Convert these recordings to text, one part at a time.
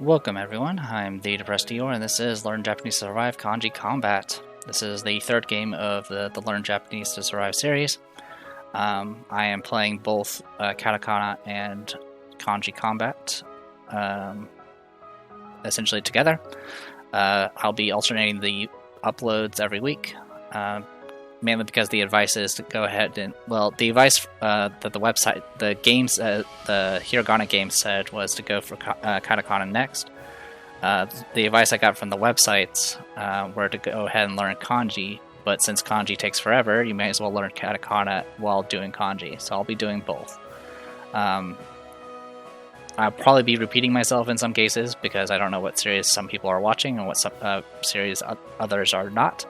Welcome everyone, I'm the Depressed Dior, and this is Learn Japanese to Survive Kanji Combat. This is the third game of the Learn Japanese to Survive series. I am playing both Katakana and Kanji Combat essentially together. I'll be alternating the uploads every week, mainly because the advice is to go ahead and, well, the advice that the website, the Hiragana game said was to go for Katakana next. The advice I got from the websites were to go ahead and learn Kanji, but since Kanji takes forever, you may as well learn Katakana while doing Kanji, so I'll be doing both. I'll probably be repeating myself in some cases because I don't know what series some people are watching and what series others are not.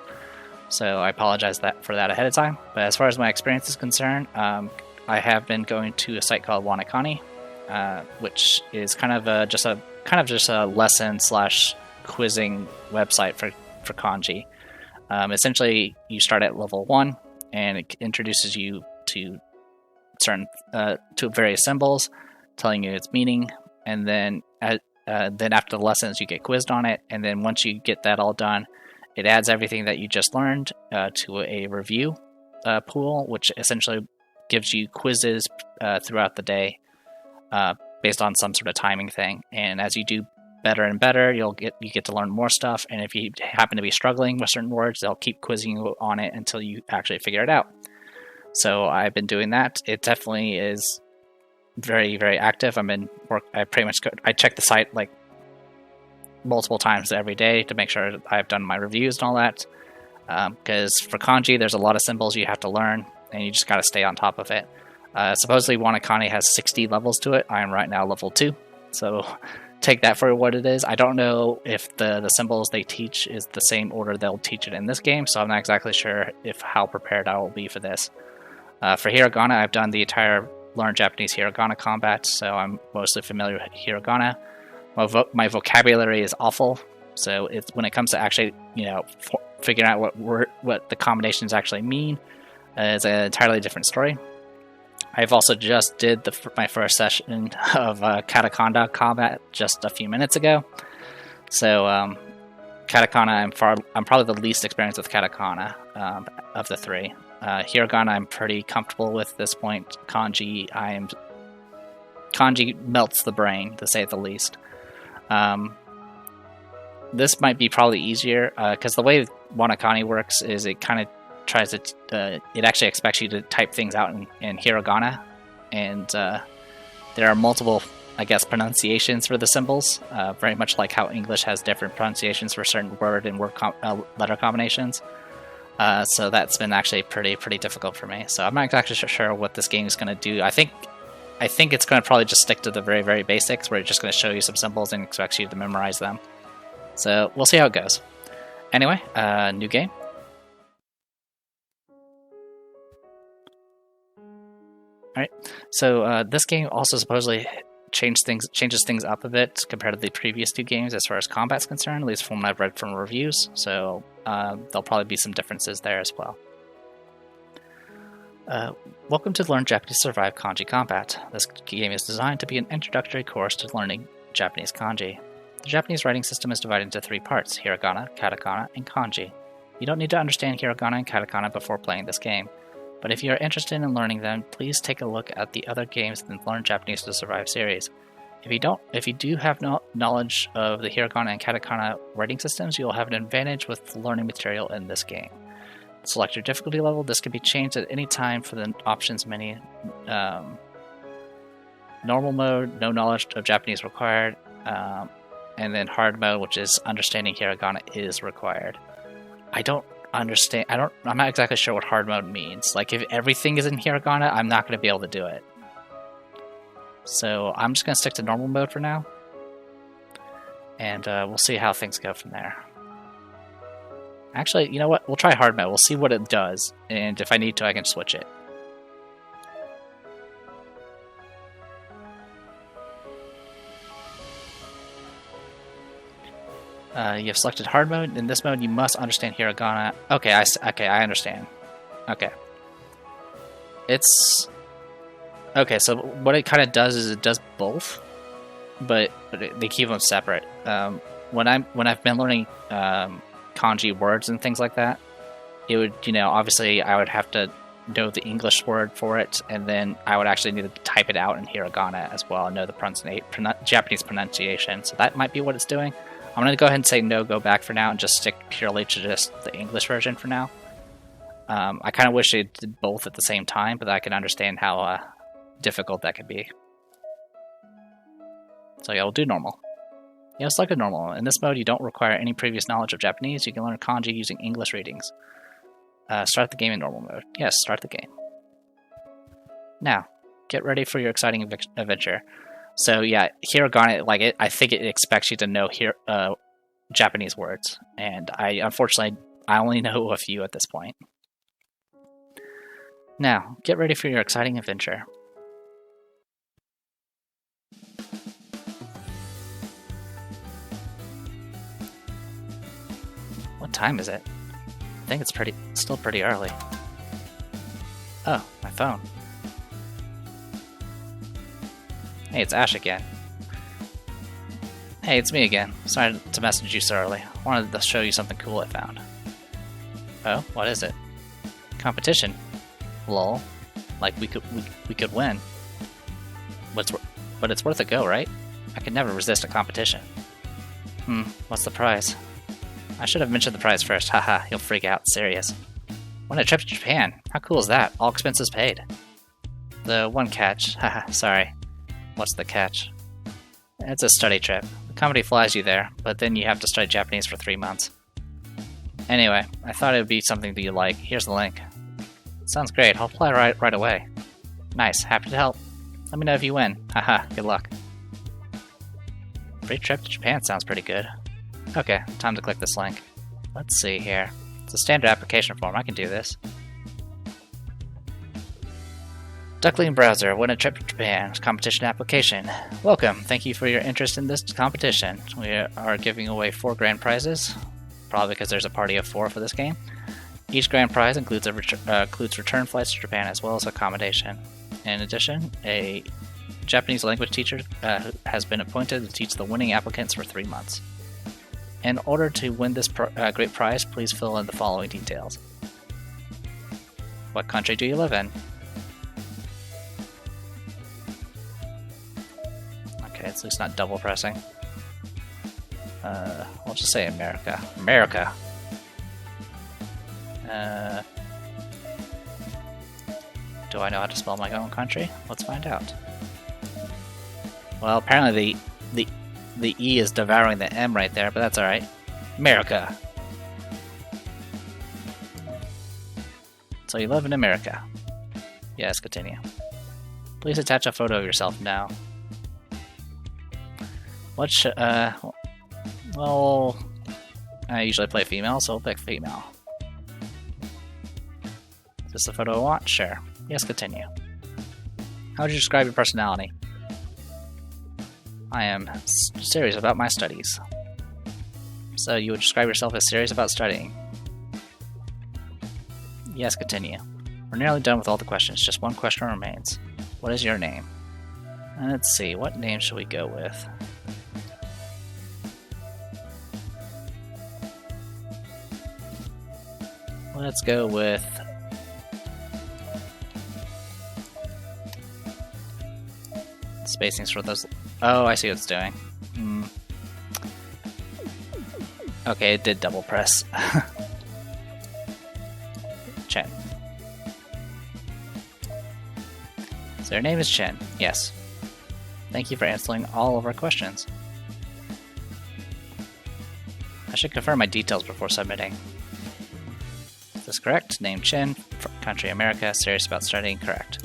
So I apologize for that ahead of time. But as far as my experience is concerned, I have been going to a site called Wanakani, which is kind of just a lesson / quizzing website for Kanji. Essentially, you start at level 1, and it introduces you to to various symbols, telling you its meaning, and then after the lessons, you get quizzed on it, and then once you get that all done, it adds everything that you just learned to a review pool, which essentially gives you quizzes throughout the day based on some sort of timing thing. And as you do better and better, you get to learn more stuff. And if you happen to be struggling with certain words, they'll keep quizzing you on it until you actually figure it out. So I've been doing that. It definitely is very, very active. I check the site like multiple times every day to make sure I've done my reviews and all that, because for Kanji there's a lot of symbols you have to learn and you just got to stay on top of it. Supposedly Wanakani has 60 levels to it. I am right now level 2, so take that for what it is. I don't know if the symbols they teach is the same order they'll teach it in this game, so I'm not exactly sure how prepared I will be for this. For Hiragana, I've done the entire Learn Japanese Hiragana combat, so I'm mostly familiar with Hiragana. My vocabulary is awful, so when it comes to actually, figuring out what the combinations actually mean, is an entirely different story. I've also just did my first session of Katakana combat just a few minutes ago. So Katakana, I'm probably the least experienced with Katakana of the three. Hiragana, I'm pretty comfortable with this point. Kanji melts the brain, to say the least. This might be probably easier because the way Wanakani works is it kind of tries to it actually expects you to type things out in Hiragana, and there are multiple, I guess, pronunciations for the symbols, very much like how English has different pronunciations for certain word and word letter combinations. So that's been actually pretty difficult for me. So I'm not exactly sure what this game is going to do. I think it's going to probably just stick to the very, very basics, where it's just going to show you some symbols and expects you to memorize them. So we'll see how it goes. Anyway, new game. Alright, so this game also supposedly changes things up a bit compared to the previous two games as far as combat's concerned, at least from what I've read from reviews. So there'll probably be some differences there as well. Welcome to Learn Japanese to Survive Kanji Combat. This game is designed to be an introductory course to learning Japanese kanji. The Japanese writing system is divided into 3 parts: Hiragana, Katakana, and Kanji. You don't need to understand Hiragana and Katakana before playing this game, but if you are interested in learning them, please take a look at the other games in the Learn Japanese to Survive series. If you do have knowledge of the Hiragana and Katakana writing systems, you will have an advantage with the learning material in this game. Select your difficulty level. This can be changed at any time for the options menu. Normal mode, no knowledge of Japanese required, and then hard mode, which is understanding Hiragana is required. I'm not exactly sure what hard mode means. Like, if everything is in Hiragana, I'm not going to be able to do it. So I'm just going to stick to normal mode for now, and we'll see how things go from there. Actually, you know what? We'll try hard mode. We'll see what it does, and if I need to, I can switch it. You have selected hard mode. In this mode, you must understand Hiragana. Okay, I understand. Okay. Okay, so what it kind of does is it does both. but they keep them separate. When I've been learning kanji words and things like that, it would, obviously I would have to know the English word for it, and then I would actually need to type it out in hiragana as well and know the Japanese pronunciation. So that might be what it's doing. I'm going to go ahead and say no, go back for now, and just stick purely to just the English version for now. I kind of wish it did both at the same time, but I can understand how difficult that could be. So yeah, we'll do normal. Yeah, select a normal. In this mode, you don't require any previous knowledge of Japanese. You can learn kanji using English readings. Start the game in normal mode. Yes, start the game. Now, get ready for your exciting adventure. So yeah, hiragana, I think it expects you to know Japanese words, and unfortunately I only know a few at this point. Now, get ready for your exciting adventure. What time is it? I think it's still pretty early. Oh, my phone. Hey, it's Ash again. Hey, it's me again. Sorry to message you so early. I wanted to show you something cool I found. Oh, what is it? Competition. Lol. Like we could win. But it's worth a go, right? I could never resist a competition. What's the prize? I should have mentioned the prize first. Haha, you'll freak out. Serious. Won a trip to Japan. How cool is that? All expenses paid. The one catch. Haha, sorry. What's the catch? It's a study trip. The company flies you there, but then you have to study Japanese for 3 months. Anyway, I thought it would be something that you like. Here's the link. Sounds great. I'll apply right away. Nice. Happy to help. Let me know if you win. Haha, good luck. Free trip to Japan sounds pretty good. Okay, time to click this link. Let's see here. It's a standard application form. I can do this. Duckling Browser, win a trip to Japan, competition application. Welcome, thank you for your interest in this competition. We are giving away 4 grand prizes, probably because there's a party of 4 for this game. Each grand prize includes return flights to Japan as well as accommodation. In addition, a Japanese language teacher has been appointed to teach the winning applicants for 3 months. In order to win this great prize, please fill in the following details. What country do you live in? Okay, it's at least not double pressing. We'll just say America. America! Do I know how to spell my own country? Let's find out. Well, apparently the E is devouring the M right there, but that's alright. America! So you live in America. Yes, continue. Please attach a photo of yourself now. What should, well, I usually play female, so we'll pick female. Is this the photo I want? Sure. Yes, continue. How would you describe your personality? I am serious about my studies. So you would describe yourself as serious about studying? Yes, continue. We're nearly done with all the questions. Just one question remains. What is your name? Let's see, what name should we go with? Let's go with... spacings for those... Oh, I see what it's doing. Okay, it did double press. Chen. So your name is Chen, yes. Thank you for answering all of our questions. I should confirm my details before submitting. Is this correct? Name Chen, country America, serious about studying, correct.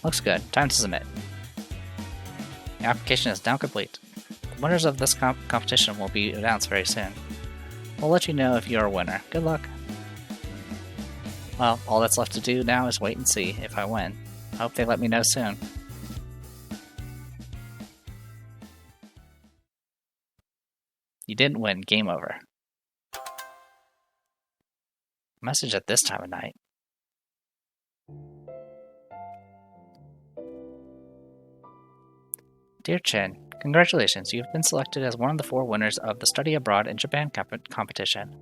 Looks good. Time to submit. The application is now complete. The winners of this competition will be announced very soon. We'll let you know if you're a winner. Good luck. Well, all that's left to do now is wait and see if I win. I hope they let me know soon. You didn't win. Game over. Message at this time of night. Dear Chin, congratulations, you have been selected as one of the 4 winners of the Study Abroad in Japan competition.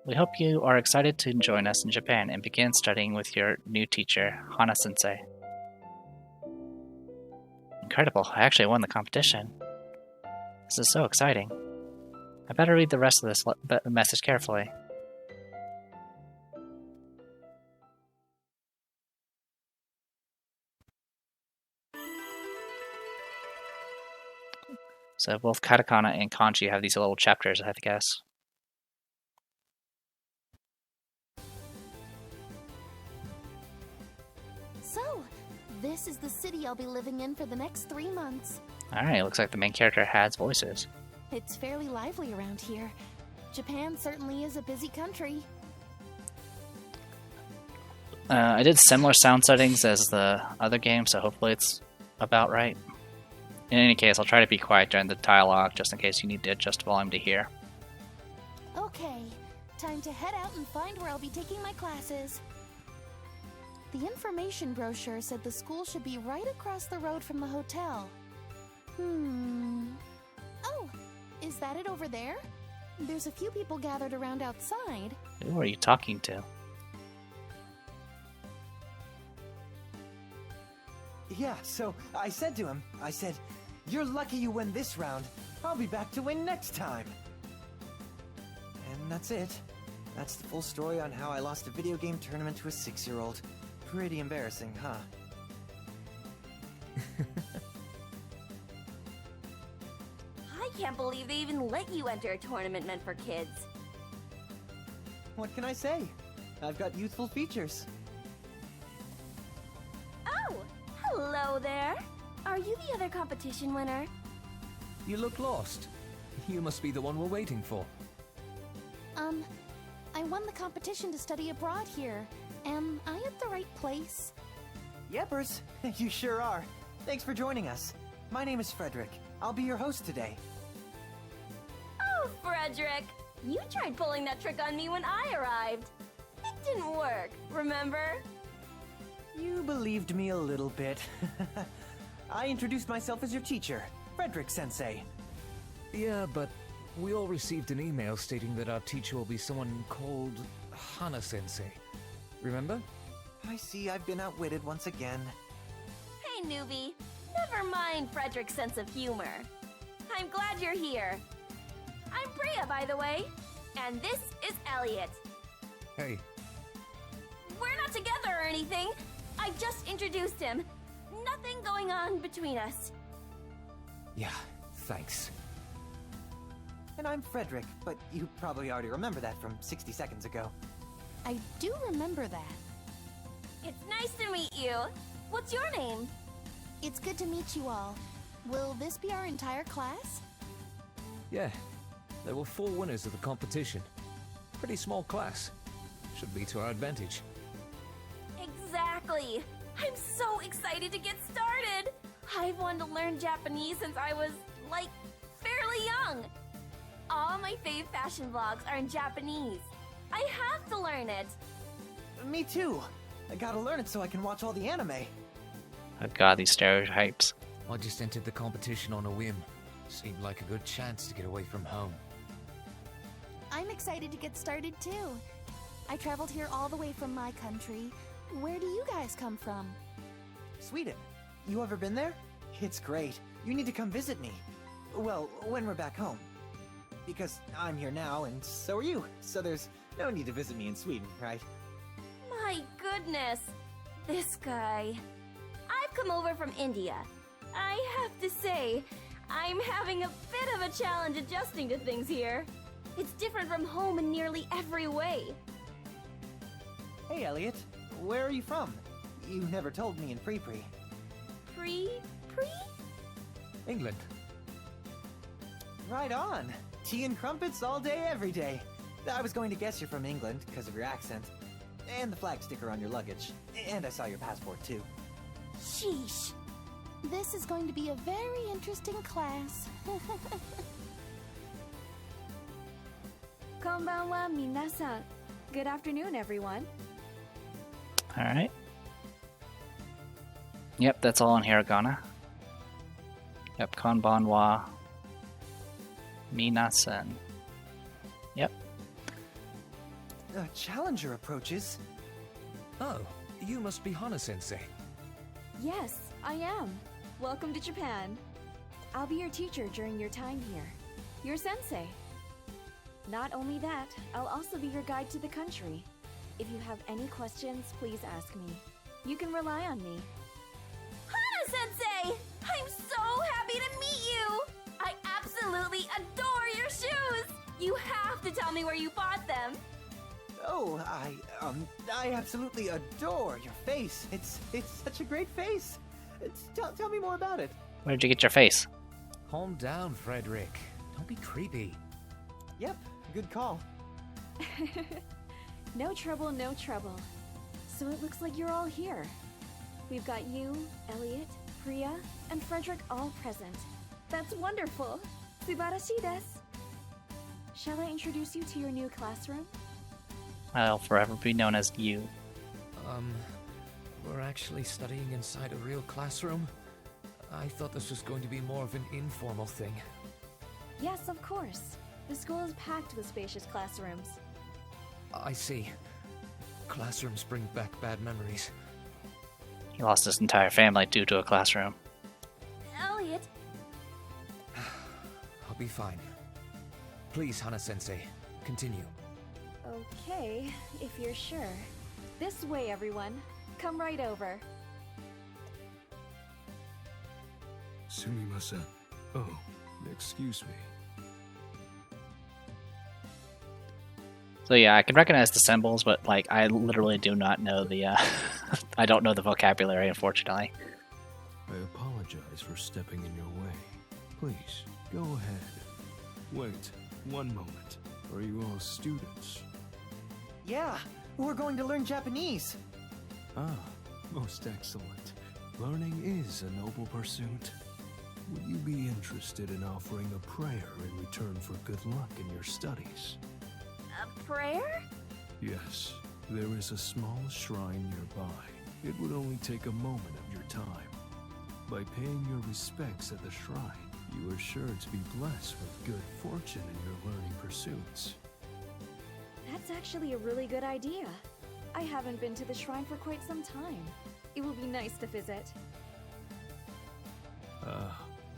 We hope you are excited to join us in Japan and begin studying with your new teacher, Hana-sensei. Incredible, I actually won the competition. This is so exciting. I better read the rest of this message carefully. So both Katakana and Kanji have these little chapters, I guess. So, this is the city I'll be living in for the next 3 months. Alright, looks like the main character has voices. It's fairly lively around here. Japan certainly is a busy country. I did similar sound settings as the other game, so hopefully it's about right. In any case, I'll try to be quiet during the dialogue, just in case you need to adjust volume to hear. Okay, time to head out and find where I'll be taking my classes. The information brochure said the school should be right across the road from the hotel. Oh, is that it over there? There's a few people gathered around outside. Who are you talking to? Yeah, so I said to him, you're lucky you win this round. I'll be back to win next time. And that's it. That's the full story on how I lost a video game tournament to a 6-year-old. Pretty embarrassing, huh? I can't believe they even let you enter a tournament meant for kids. What can I say? I've got youthful features. Oh, hello there. Are you the other competition winner? You look lost. You must be the one we're waiting for. I won the competition to study abroad here. Am I at the right place? Yepers, you sure are. Thanks for joining us. My name is Frederick. I'll be your host today. Oh, Frederick! You tried pulling that trick on me when I arrived. It didn't work, remember? You believed me a little bit. I introduced myself as your teacher, Frederick Sensei. Yeah, but we all received an email stating that our teacher will be someone called Hana-sensei. Remember? I see I've been outwitted once again. Hey, newbie. Never mind Frederick's sense of humor. I'm glad you're here. I'm Priya, by the way. And this is Elliot. Hey. We're not together or anything. I just introduced him. Nothing going on between us. Yeah, thanks. And I'm Frederick, but you probably already remember that from 60 seconds ago. I do remember that. It's nice to meet you. What's your name? It's good to meet you all. Will this be our entire class? Yeah, there were 4 winners of the competition. Pretty small class. Should be to our advantage. Exactly. I'm so excited to get started. I've wanted to learn Japanese since I was, like, fairly young. All my fave fashion vlogs are in Japanese. I have to learn it. Me too. I gotta learn it so I can watch all the anime. Oh god, these stereotypes. I just entered the competition on a whim. Seemed like a good chance to get away from home. I'm excited to get started too. I traveled here all the way from my country. Where do you guys come from? Sweden. You ever been there? It's great. You need to come visit me. Well, when we're back home. Because I'm here now, and so are you. So there's no need to visit me in Sweden, right? My goodness. This guy. I've come over from India. I have to say, I'm having a bit of a challenge adjusting to things here. It's different from home in nearly every way. Hey, Elliot. Where are you from? You never told me in Pre-Pre. Pre? England. Right on. Tea and crumpets all day, every day. I was going to guess you're from England because of your accent. And the flag sticker on your luggage. And I saw your passport, too. Sheesh. This is going to be a very interesting class. Konbanwa minasan. Good afternoon, everyone. Alright. Yep, that's all on hiragana. Yep, Konbanwa Minasen. Yep. A challenger approaches. Oh, you must be Hana-sensei. Yes, I am. Welcome to Japan. I'll be your teacher during your time here. Your sensei. Not only that, I'll also be your guide to the country. If you have any questions, please ask me. You can rely on me. Hana-sensei! I'm so happy to meet you! I absolutely adore your shoes! You have to tell me where you bought them! Oh, I absolutely adore your face. It's such a great face. Tell me more about it. Where'd you get your face? Calm down, Frederick. Don't be creepy. Yep, good call. No trouble, no trouble. So it looks like you're all here. We've got you, Elliot, Priya, and Frederick all present. That's wonderful. Subarashi desu. Shall I introduce you to your new classroom? I'll forever be known as you. We're actually studying inside a real classroom? I thought this was going to be more of an informal thing. Yes, of course. The school is packed with spacious classrooms. I see. Classrooms bring back bad memories. He lost his entire family due to a classroom. Elliot, I'll be fine. Please, Hana-sensei, continue. Okay, if you're sure. This way, everyone. Come right over. Sumimasen. Oh, excuse me. So yeah, I can recognize the symbols, but like I literally do not know the I don't know the vocabulary, unfortunately. I apologize for stepping in your way. Please, go ahead. Wait, one moment. Are you all students? Yeah, we're going to learn Japanese. Ah, most excellent. Learning is a noble pursuit. Would you be interested in offering a prayer in return for good luck in your studies? a prayer? Yes, there is a small shrine nearby. It would only take a moment of your time. By paying your respects at the shrine, you are sure to be blessed with good fortune in your learning pursuits. That's actually a really good idea. I haven't been to the shrine for quite some time. It will be nice to visit.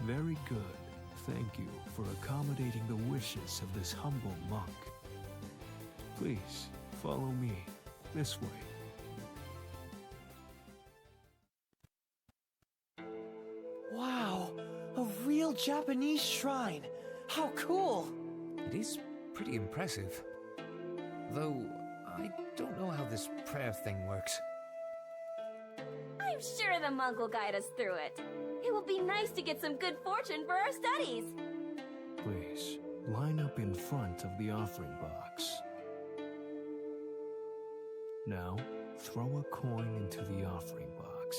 Very good. Thank you for accommodating the wishes of this humble monk. Please, follow me this way. Wow, a real Japanese shrine. How cool! It is pretty impressive. Though, I don't know how this prayer thing works. I'm sure the monk will guide us through it. It will be nice to get some good fortune for our studies. Please, line up in front of the offering box. Now, throw a coin into the offering box.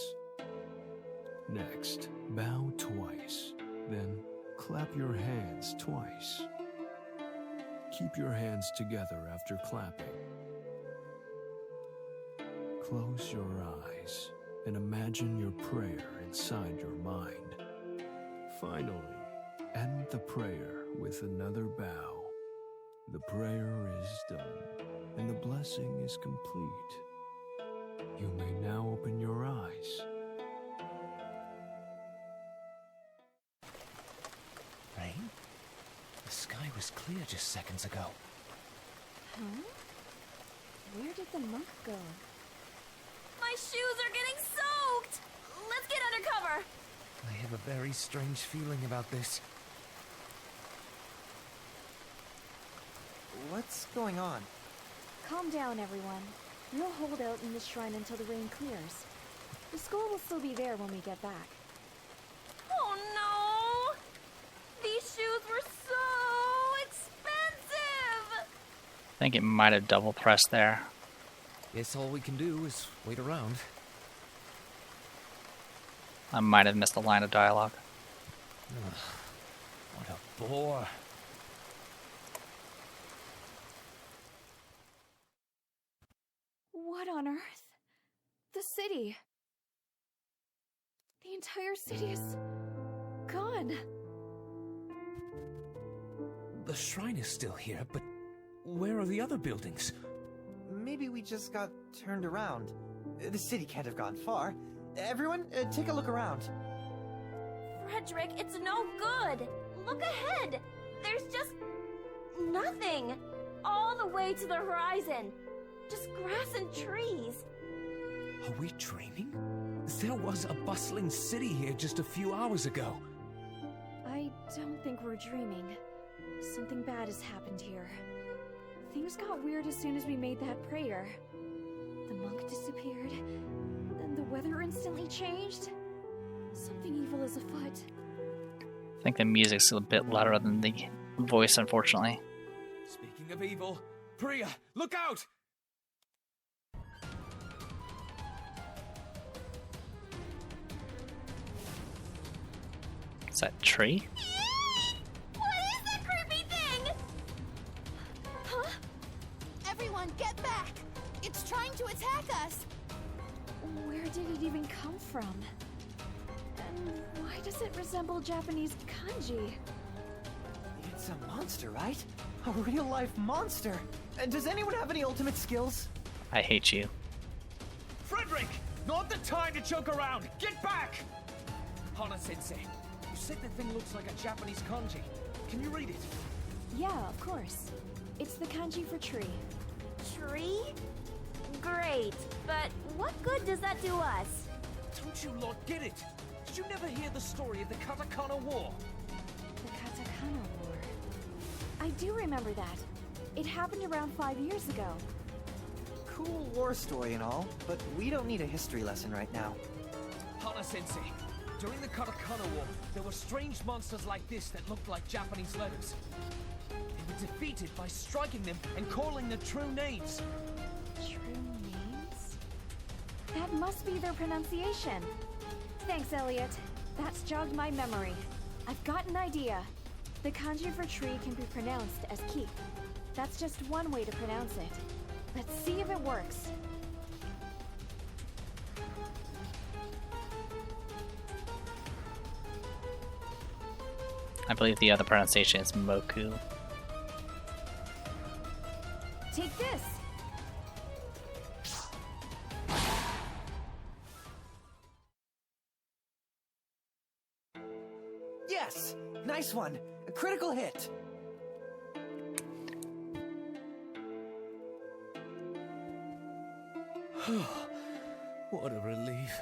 Next, bow twice. Then, clap your hands twice. Keep your hands together after clapping. Close your eyes and imagine your prayer inside your mind. Finally, end the prayer with another bow. The prayer is done, and the blessing is complete. You may now open your eyes. Rain? The sky was clear just seconds ago. Huh? Where did the monk go? My shoes are getting soaked! Let's get under cover! I have a very strange feeling about this. What's going on? Calm down, everyone. We'll hold out in the shrine until the rain clears. The school will still be there when we get back. Oh no! These shoes were so expensive! I think it might have double pressed there. Guess all we can do is wait around. I might have missed a line of dialogue. Ugh, what a bore. What on earth? The city. The entire city is gone. The shrine is still here, but where are the other buildings? Maybe we just got turned around. The city can't have gone far. Everyone, take a look around. Frederick, it's no good. Look ahead. There's just nothing. All the way to the horizon. Just grass and trees. Are we dreaming? There was a bustling city here just a few hours ago. I don't think we're dreaming. Something bad has happened here. Things got weird as soon as we made that prayer. The monk disappeared, then the weather instantly changed. Something evil is afoot. I think the music's a bit louder than the voice, unfortunately. Speaking of evil, Priya, look out! Is that tree? What is that creepy thing? Huh? Everyone, get back! It's trying to attack us! Where did it even come from? And why does it resemble Japanese kanji? It's a monster, right? A real-life monster. And does anyone have any ultimate skills? I hate you. Frederick! Not the time to joke around! Get back! Hana-sensei, you said the thing looks like a Japanese kanji. Can you read it? Yeah, of course. It's the kanji for tree. Tree? Great, but what good does that do us? Don't you lot get it? Did you never hear the story of the Katakana War? The Katakana War. I do remember that. It happened around 5 years ago. Cool war story and all, but we don't need a history lesson right now. Hana-sensei, during the Katakana War, there were strange monsters like this that looked like Japanese letters. They were defeated by striking them and calling their true names. True names? That must be their pronunciation. Thanks, Elliot. That's jogged my memory. I've got an idea. The kanji for tree can be pronounced as ki. That's just one way to pronounce it. Let's see if it works. I believe the other pronunciation is Moku. Take this! Yes! Nice one! A critical hit! What a relief.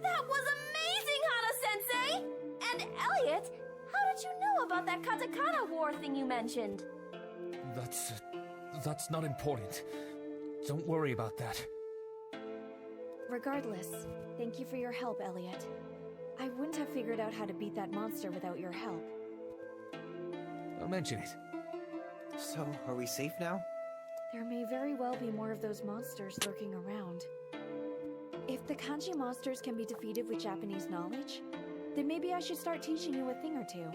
That was amazing, Hana-sensei! And Elliot, how did you know about that Katakana War thing you mentioned? That's not important. Don't worry about that. Regardless, thank you for your help, Elliot. I wouldn't have figured out how to beat that monster without your help. I'll mention it. So, are we safe now? There may very well be more of those monsters lurking around. If the kanji monsters can be defeated with Japanese knowledge, then maybe I should start teaching you a thing or two.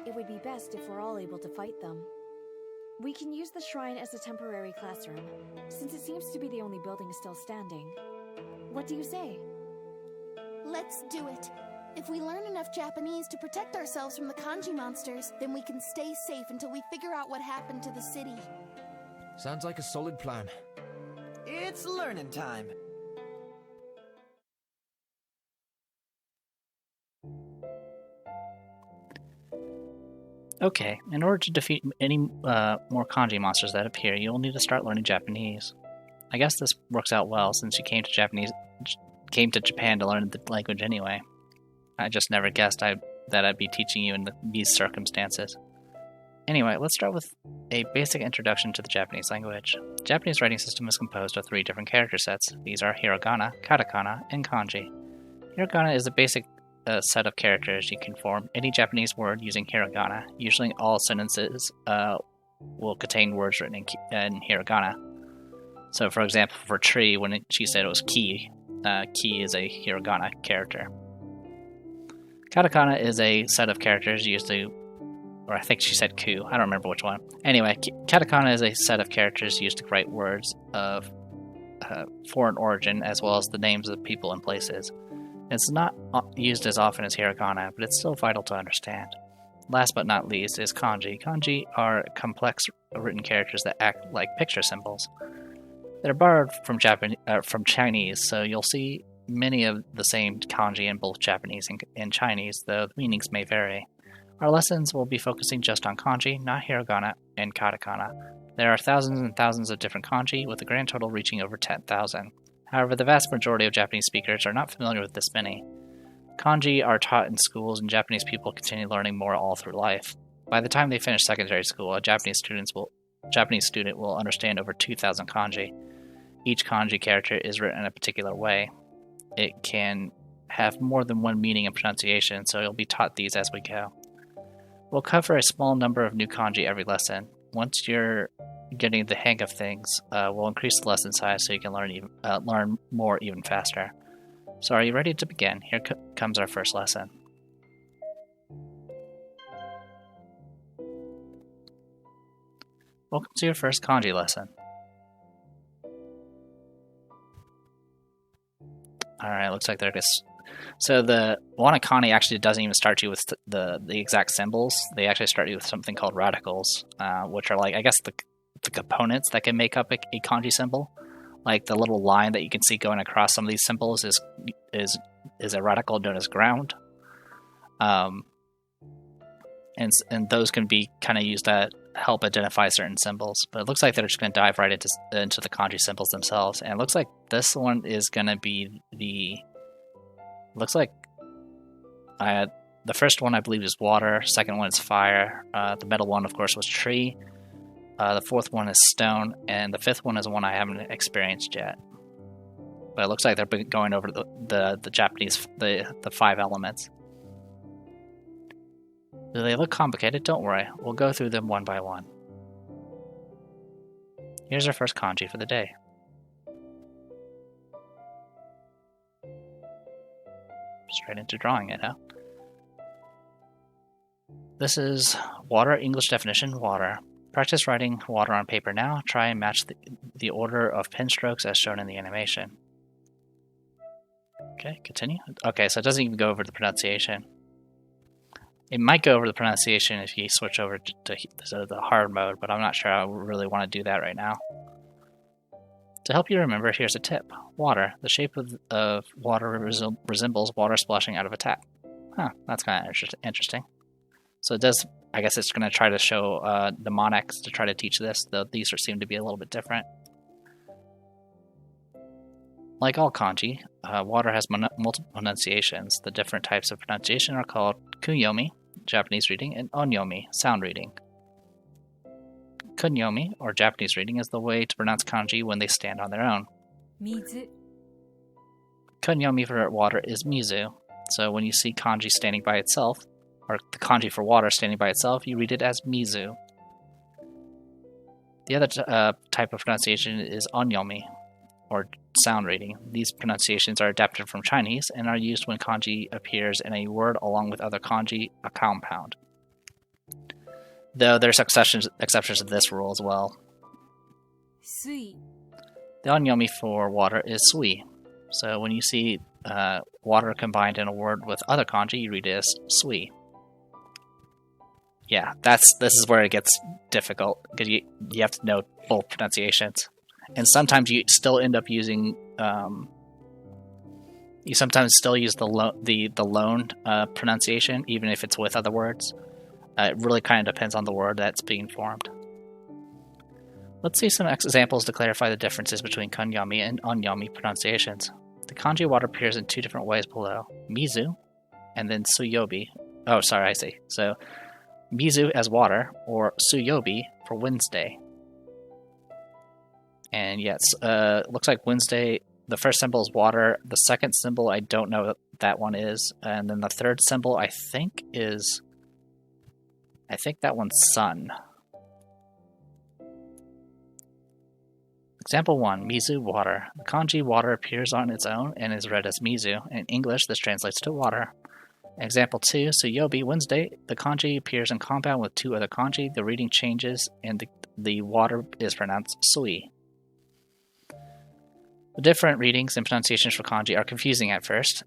It would be best if we're all able to fight them. We can use the shrine as a temporary classroom, since it seems to be the only building still standing. What do you say? Let's do it. If we learn enough Japanese to protect ourselves from the kanji monsters, then we can stay safe until we figure out what happened to the city. Sounds like a solid plan. It's learning time! Okay, in order to defeat any more kanji monsters that appear, you'll need to start learning Japanese. I guess this works out well since you came to Japan to learn the language anyway. I just never guessed that I'd be teaching you in these circumstances. Anyway, let's start with a basic introduction to the Japanese language. The Japanese writing system is composed of 3 different character sets. These are hiragana, katakana, and kanji. Hiragana is a basic set of characters. You can form any Japanese word using hiragana. Usually all sentences will contain words written in hiragana. So for example, for tree, when she said it was ki, ki is a hiragana character. Katakana is a set of characters used to, or I think she said ku, I don't remember which one. Anyway, katakana is a set of characters used to write words of foreign origin as well as the names of people and places. It's not used as often as hiragana, but it's still vital to understand. Last but not least is kanji. Kanji are complex written characters that act like picture symbols. They're borrowed from Chinese, so you'll see many of the same kanji in both Japanese and Chinese, though the meanings may vary. Our lessons will be focusing just on kanji, not hiragana and katakana. There are thousands and thousands of different kanji, with a grand total reaching over 10,000. However, the vast majority of Japanese speakers are not familiar with this many. Kanji are taught in schools, and Japanese people continue learning more all through life. By the time they finish secondary school, a Japanese student will understand over 2,000 kanji. Each kanji character is written in a particular way. It can have more than one meaning and pronunciation, so you'll be taught these as we go. We'll cover a small number of new kanji every lesson. Once you're getting the hang of things, we'll increase the lesson size so you can learn more even faster. So are you ready to begin? Here comes our first lesson. Welcome to your first kanji lesson. Alright, looks like they're just... So the Wanakani actually doesn't even start you with the exact symbols. They actually start you with something called radicals, which are like, I guess, the components that can make up a kanji symbol. Like the little line that you can see going across some of these symbols is a radical known as ground. And those can be kind of used to help identify certain symbols. But it looks like they're just going to dive right into the kanji symbols themselves. And it looks like this one is going to be the... Looks like the first one I believe is water, second one is fire, the middle one of course was tree, the fourth one is stone, and the fifth one is one I haven't experienced yet. But it looks like they're going over the Japanese, the 5 elements. Do they look complicated? Don't worry, we'll go through them one by one. Here's our first kanji for the day. Straight into drawing it, huh? This is water, English definition, water. Practice writing water on paper now. Try and match the order of pen strokes as shown in the animation. Okay, continue. Okay, so it doesn't even go over the pronunciation. It might go over the pronunciation if you switch over to the hard mode, but I'm not sure I really want to do that right now. To help you remember, here's a tip. Water. The shape of water resembles water splashing out of a tap. Huh, that's kind of interesting. So it does, I guess it's going to try to show mnemonics to try to teach this, though these seem to be a little bit different. Like all kanji, water has multiple pronunciations. The different types of pronunciation are called kunyomi, Japanese reading, and onyomi, sound reading. Kunyomi, or Japanese reading, is the way to pronounce kanji when they stand on their own. Mizu. Kanyami for water is Mizu, so when you see kanji standing by itself, or the kanji for water standing by itself, you read it as Mizu. The other type of pronunciation is Onyami, or sound reading. These pronunciations are adapted from Chinese and are used when kanji appears in a word along with other kanji, a compound. Though there's exceptions to this rule as well. Sui. The onyomi for water is sui. So when you see water combined in a word with other kanji, you read it as sui. Yeah, this is where it gets difficult, because you have to know both pronunciations. And sometimes you still end up using... you sometimes still use the lone pronunciation, even if it's with other words. It really kind of depends on the word that's being formed. Let's see some examples to clarify the differences between Kanyami and Onyami pronunciations. The kanji water appears in 2 different ways below. Mizu, and then Suyobi. Oh, sorry, I see. So, Mizu as water, or Suyobi for Wednesday. And yes, looks like Wednesday, the first symbol is water. The second symbol, I don't know what that one is. And then the third symbol, I think that one's sun. Example 1, Mizu, water. The kanji water appears on its own and is read as Mizu. In English, this translates to water. Example 2, Suyobi, Wednesday. The kanji appears in compound with 2 other kanji. The reading changes and the water is pronounced sui. The different readings and pronunciations for kanji are confusing at first.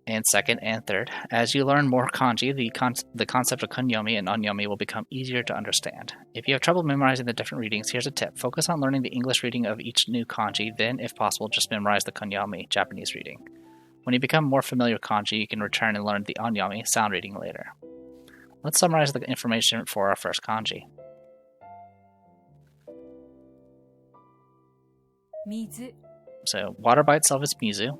and second and third. As you learn more kanji, the concept of Kanyami and Onyami will become easier to understand. If you have trouble memorizing the different readings, here's a tip. Focus on learning the English reading of each new kanji, then, if possible, just memorize the Kanyami Japanese reading. When you become more familiar with kanji, you can return and learn the Onyami sound reading later. Let's summarize the information for our first kanji. Mizu. So, water by itself is Mizu,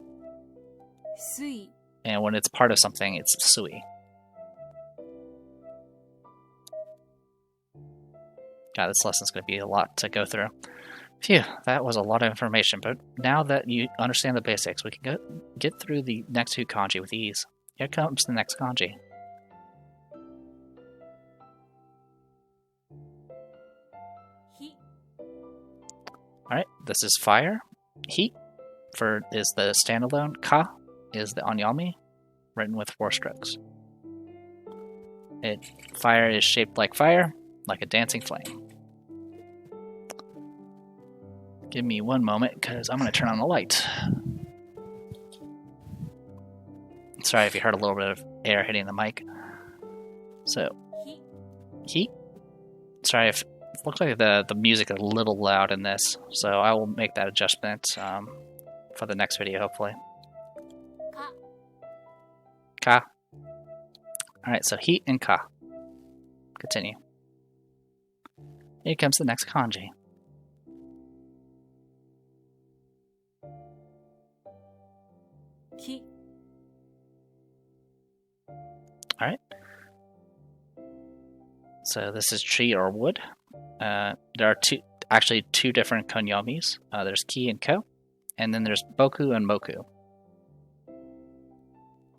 Sui. and when it's part of something, it's Sui. God, this lesson's going to be a lot to go through. Phew, that was a lot of information, but now that you understand the basics, we can get through the next two kanji with ease. Here comes the next kanji. Hi. Alright, this is fire. Heat is the standalone. Ka is the Onyami, written with 4 strokes. Fire is shaped like fire, like a dancing flame. Give me one moment, because I'm going to turn on the light. Sorry if you heard a little bit of air hitting the mic. So, heat. Sorry if it looks like the music is a little loud in this, so I will make that adjustment for the next video, hopefully. Ka. Alright, so heat and ka. Continue. Here comes the next kanji. Ki. Alright. So this is tree or wood. There are two different konyomis. There's ki and ko, and then there's boku and moku.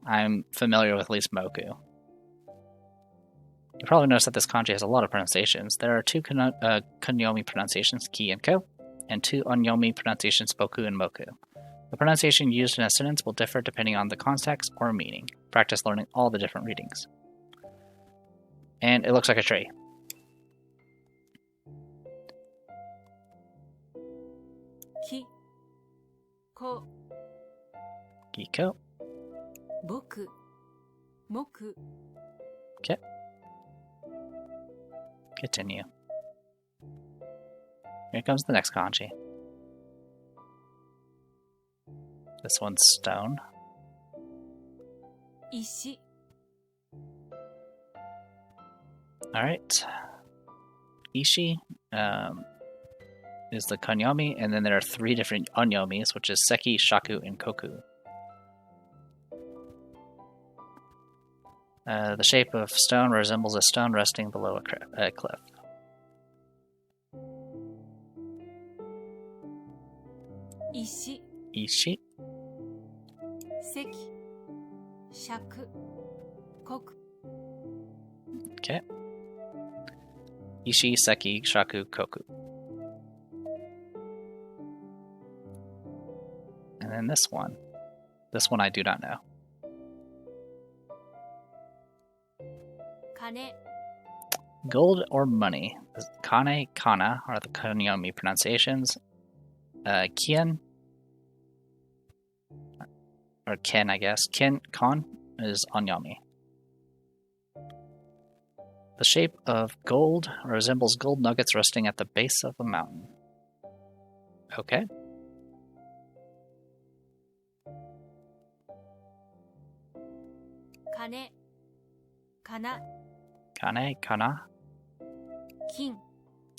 I'm familiar with at least moku. You probably noticed that this kanji has a lot of pronunciations. There are 2 konyomi pronunciations, ki and ko, and 2 onyomi pronunciations, boku and moku. The pronunciation used in a sentence will differ depending on the context or meaning. Practice learning all the different readings. And it looks like a tree. Ki. Ko. Giko. Boku. Moku. Okay. Continue. Here comes the next kanji. This one's stone. Ishi. Alright. Ishi is the Kanyami, and then there are 3 different onyomis, which is Seki, Shaku, and Koku. The shape of stone resembles a stone resting below a cliff. Ishi. Ishi. Seki. Shaku. Koku. Okay. Ishi, Seki, Shaku, Koku. And then this one. This one I do not know. Kane. Gold or money. Kane, kana are the Kanyami pronunciations. Kien, or ken, I guess. Kon is Onyami. The shape of gold resembles gold nuggets resting at the base of a mountain. Okay. Kane. Kana. Kane, kana, Kin.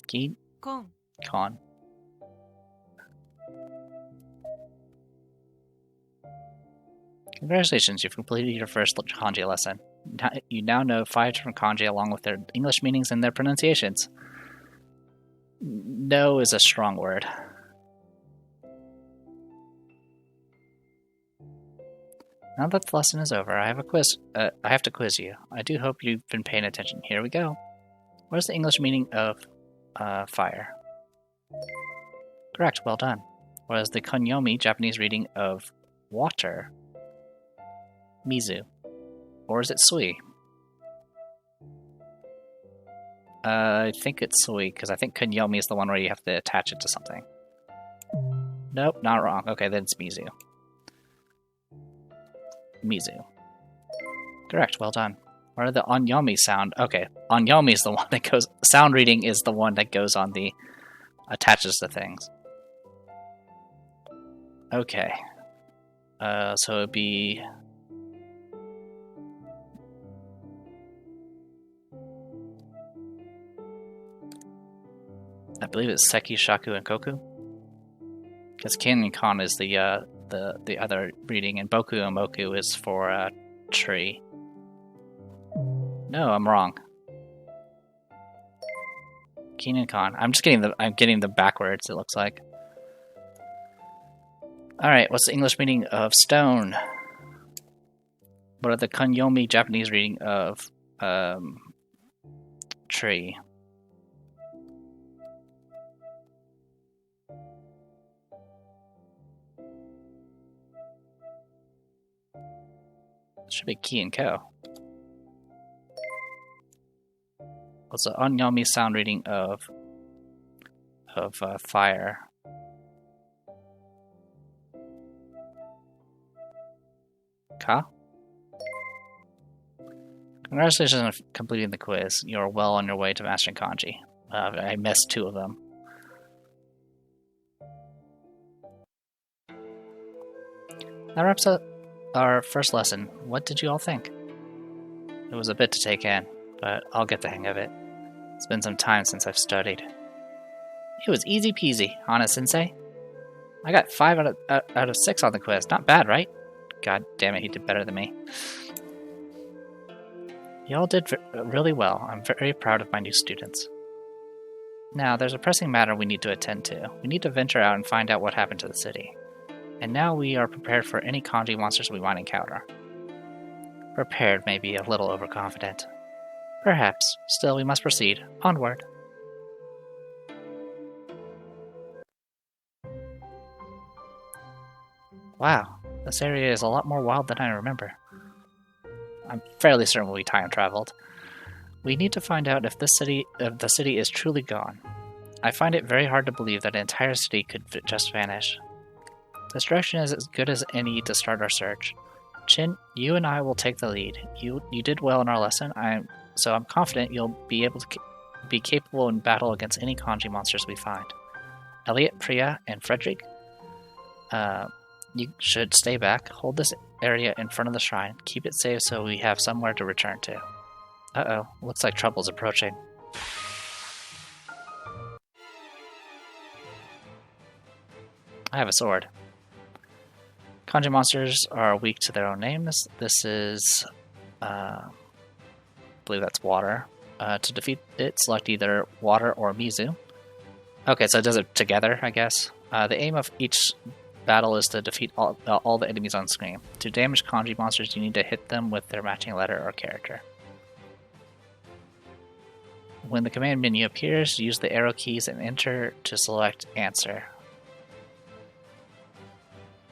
kin, Kon. kon. Congratulations, you've completed your first kanji lesson. You now know 5 different kanji along with their English meanings and their pronunciations. No is a strong word. Now that the lesson is over, I have a quiz. I have to quiz you. I do hope you've been paying attention. Here we go. What is the English meaning of fire? Correct, well done. What is the Kanyami Japanese reading of water? Mizu. Or is it Sui? I think it's Sui, because I think Kanyami is the one where you have to attach it to something. Nope, not wrong. Okay, then it's Mizu. Mizu. Correct, well done. What are the Onyami sound? Okay, Onyami is the one that goes... Sound reading is the one that goes on the... attaches to things. Okay. So it'd be... I believe it's Seki, Shaku, and Koku. Because Kin and Kan is the other reading, and Boku and Moku is for tree. No, I'm wrong. Kin and Kan. I'm getting the backwards, it looks like. Alright, what's the English meaning of stone? What are the Kanyami Japanese reading of tree? It should be Ki and Ko. What's the Onyami sound reading of fire? Ka? Congratulations on completing the quiz. You are well on your way to mastering kanji. I missed 2 of them. That wraps up our first lesson. What did you all think? It was a bit to take in, but I'll get the hang of it. It's been some time since I've studied. It was easy peasy, Hana-sensei. I got 5 out of 6 on the quiz. Not bad, right? God damn it, he did better than me. You all did really well. I'm very proud of my new students. Now, there's a pressing matter we need to attend to. We need to venture out and find out what happened to the city. And now we are prepared for any kanji monsters we might encounter. Prepared may be a little overconfident. Perhaps. Still, we must proceed. Onward. Wow, this area is a lot more wild than I remember. I'm fairly certain we time traveled. We need to find out if the city is truly gone. I find it very hard to believe that an entire city could just vanish. This direction is as good as any to start our search. Chin, you and I will take the lead. You did well in our lesson, so I'm confident you'll be able to be capable in battle against any kanji monsters we find. Elliot, Priya, and Frederick, you should stay back. Hold this area in front of the shrine. Keep it safe so we have somewhere to return to. Uh-oh, looks like trouble's approaching. I have a sword. Kanji monsters are weak to their own names. This is, I believe that's water. To defeat it, select either water or Mizu. Okay, so it does it together, I guess. The aim of each battle is to defeat all the enemies on screen. To damage kanji monsters, you need to hit them with their matching letter or character. When the command menu appears, use the arrow keys and enter to select answer.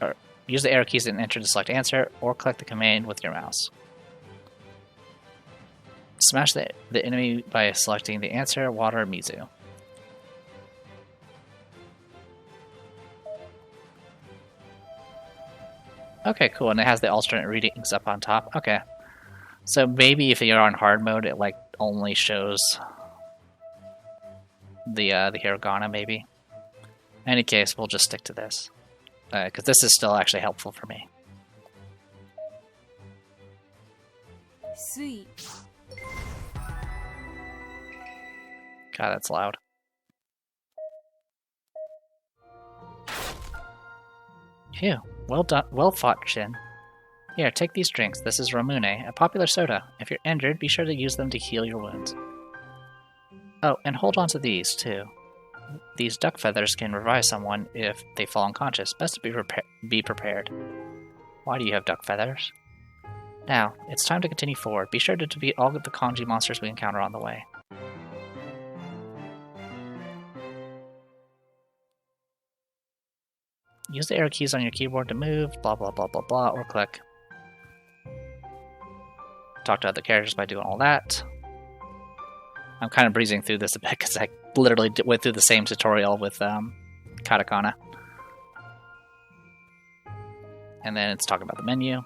Or use the arrow keys and enter to select answer, or click the command with your mouse. Smash the enemy by selecting the answer, water, Mizu. Okay, cool, and it has the alternate readings up on top. Okay. So maybe if you're on hard mode, it like only shows the hiragana, maybe. In any case, we'll just stick to this. Because this is still actually helpful for me. Sui. God, that's loud. Phew. Well done. Well fought, Shin. Here, take these drinks. This is Ramune, a popular soda. If you're injured, be sure to use them to heal your wounds. Oh, and hold on to these, too. These duck feathers can revive someone if they fall unconscious. Best to be prepared. Why do you have duck feathers? Now, it's time to continue forward. Be sure to defeat all of the kanji monsters we encounter on the way. Use the arrow keys on your keyboard to move, blah blah blah blah blah, or click. Talk to other characters by doing all that. I'm kind of breezing through this a bit because I literally went through the same tutorial with Katakana. And then it's talking about the menu.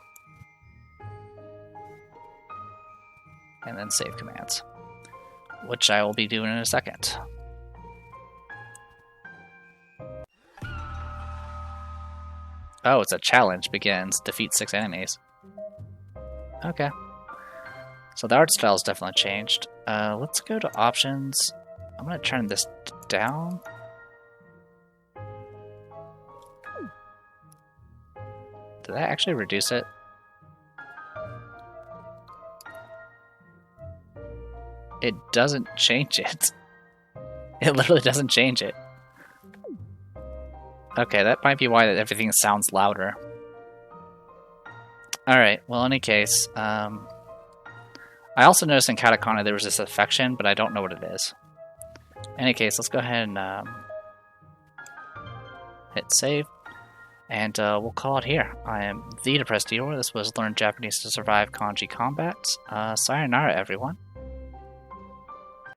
and then save commands, which I will be doing in a second. Oh, it's a challenge begins. Defeat 6 enemies. Okay. So the art style's definitely changed. Let's go to options. I'm gonna turn this down. Did that actually reduce it? It doesn't change it. It literally doesn't change it. Okay, that might be why everything sounds louder. Alright, well, in any case, I also noticed in Katakana there was this affection, but I don't know what it is. In any case, let's go ahead and hit save, and we'll call it here. I am the Depressed Dior. This was Learn Japanese to Survive Kanji Combat. Sayonara, everyone.